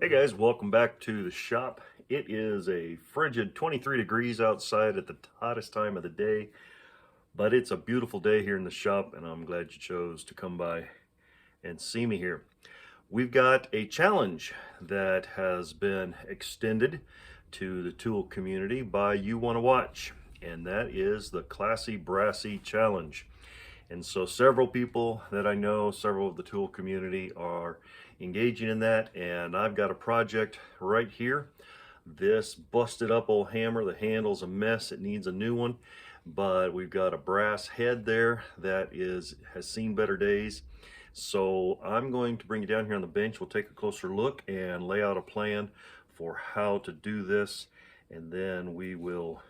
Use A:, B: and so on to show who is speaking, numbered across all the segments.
A: Hey guys, welcome back to the shop. It is a frigid 23 degrees outside at the hottest time of the day, but it's a beautiful day here in the shop, and I'm glad you chose to come by and see me here. We've got a challenge that has been extended to the tool community by Uwannawatch, and that is the Classy Brassy Challenge. And so several people that I know, several of the tool community are engaging in that, and I've got a project right here. This busted up old hammer, the handle's a mess, it needs a new one, but we've got a brass head there that has seen better days. So I'm going to bring you down here on the bench. We'll take a closer look and lay out a plan for how to do this, and then we will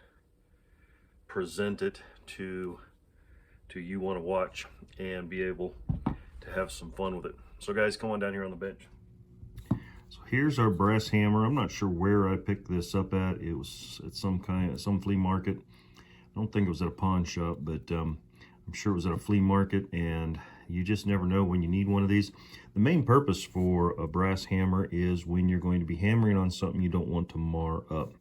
A: present it to Uwannawatch and be able to have some fun with it. So guys, come on down here on the bench. So here's our brass hammer. I'm not sure where I picked this up at. It was at some flea market. I don't think it was at a pawn shop, but I'm sure it was at a flea market, and you just never know when you need one of these. The main purpose for a brass hammer is when you're going to be hammering on something you don't want to mar up.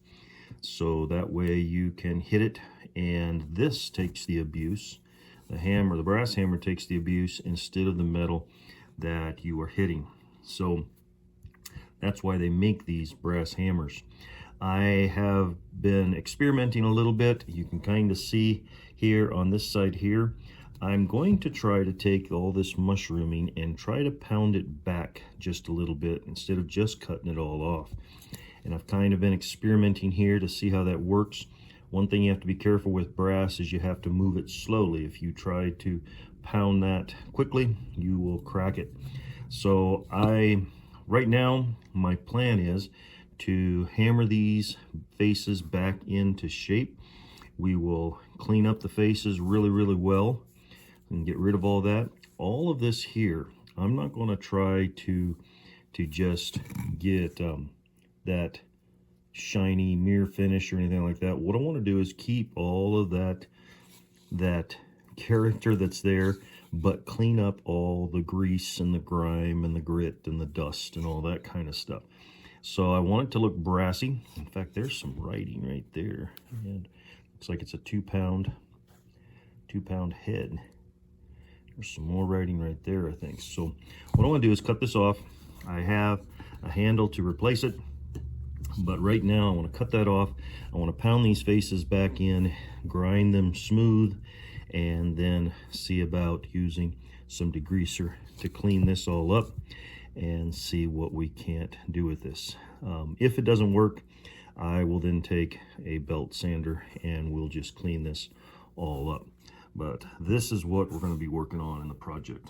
A: So that way you can hit it, and this takes the abuse. The brass hammer takes the abuse instead of the metal that you are hitting. So that's why they make these brass hammers. I have been experimenting a little bit. You can kind of see here on this side here. I'm going to try to take all this mushrooming and try to pound it back just a little bit instead of just cutting it all off. And I've kind of been experimenting here to see how that works. One thing you have to be careful with brass is you have to move it slowly. If you try to pound that quickly, you will crack it. So right now, my plan is to hammer these faces back into shape. We will clean up the faces really, really well and get rid of all that. All of this here, I'm not going to try to just get that shiny mirror finish or anything like that. What I want to do is keep all of that character that's there, but clean up all the grease and the grime and the grit and the dust and all that kind of stuff. So I want it to look brassy. In fact, there's some writing right there, and looks like it's a 2-pound head. There's some more writing right there, I think. So what I want to do is cut this off. I have a handle to replace it, but right now I want to cut that off. I want to pound these faces back in, grind them smooth, and then see about using some degreaser to clean this all up and see what we can't do with this. If it doesn't work, I will then take a belt sander and we'll just clean this all up. But this is what we're going to be working on in the project.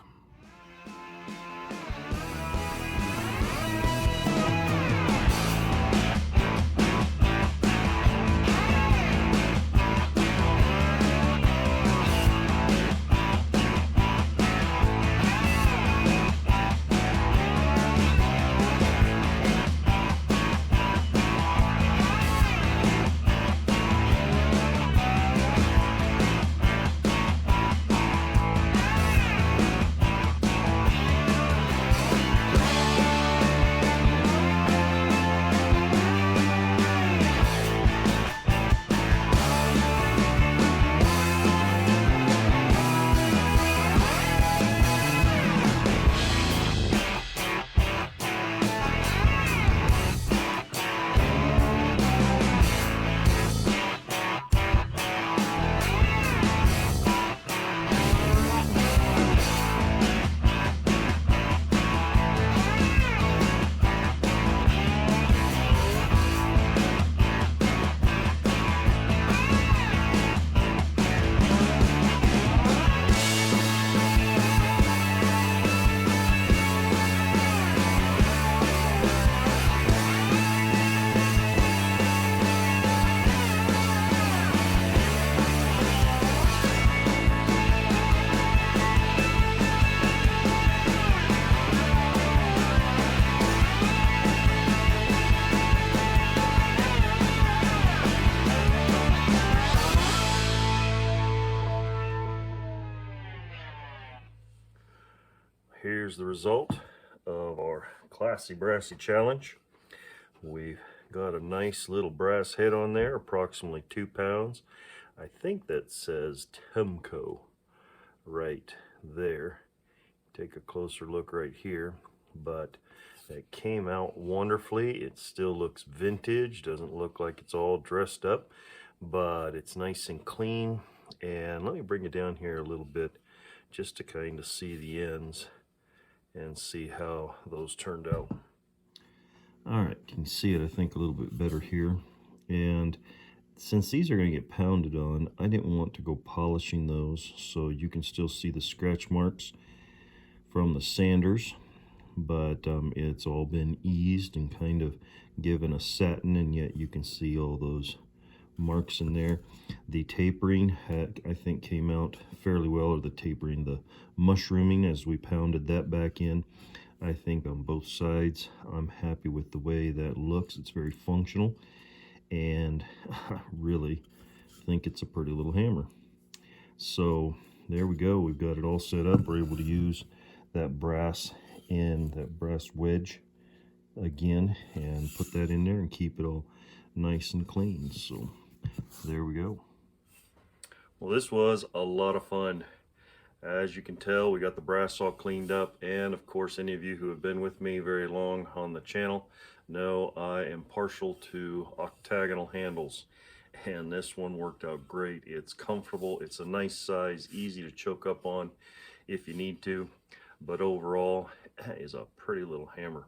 A: Here's the result of our Classy Brassy challenge. We've got a nice little brass head on there, approximately 2 pounds. I think that says Temco right there. Take a closer look right here, but it came out wonderfully. It still looks vintage, doesn't look like it's all dressed up, but it's nice and clean. And let me bring it down here a little bit just to kind of see the ends and see how those turned out. All right, you can see it, I think, a little bit better here. And since these are going to get pounded on, I didn't want to go polishing those, so you can still see the scratch marks from the sanders, but it's all been eased and kind of given a satin, and yet you can see all those marks in there. The tapering I think came out fairly well, or the tapering, the mushrooming as we pounded that back in. I think on both sides, I'm happy with the way that looks. It's very functional, and I really think it's a pretty little hammer. So there we go. We've got it all set up. We're able to use that brass and that brass wedge again and put that in there and keep it all nice and clean. So there we go. Well, this was a lot of fun. As you can tell, we got the brass all cleaned up, and of course, any of you who have been with me very long on the channel know I am partial to octagonal handles, and this one worked out great. It's comfortable, it's a nice size, easy to choke up on if you need to, but overall, that is a pretty little hammer.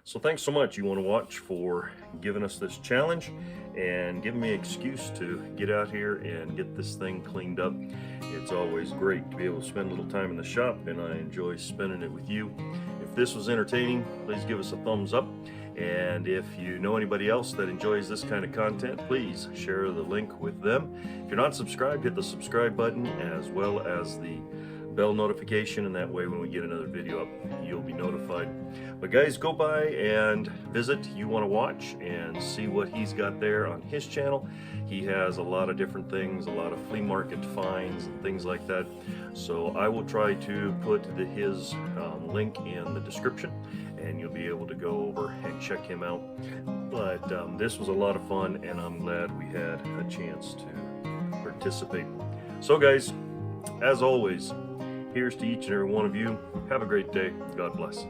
A: So thanks so much, Uwannawatch, for giving us this challenge and giving me an excuse to get out here and get this thing cleaned up. It's always great to be able to spend a little time in the shop, and I enjoy spending it with you. If this was entertaining, please give us a thumbs up. And if you know anybody else that enjoys this kind of content, please share the link with them. If you're not subscribed, hit the subscribe button as well as the bell notification, and that way when we get another video up, you'll be notified. But guys, go by and visit Uwannawatch and see what he's got there on his channel. He has a lot of different things, a lot of flea market finds and things like that. So I will try to put his link in the description, and you'll be able to go over and check him out. But this was a lot of fun, and I'm glad we had a chance to participate. So guys, as always, here's to each and every one of you. Have a great day. God bless.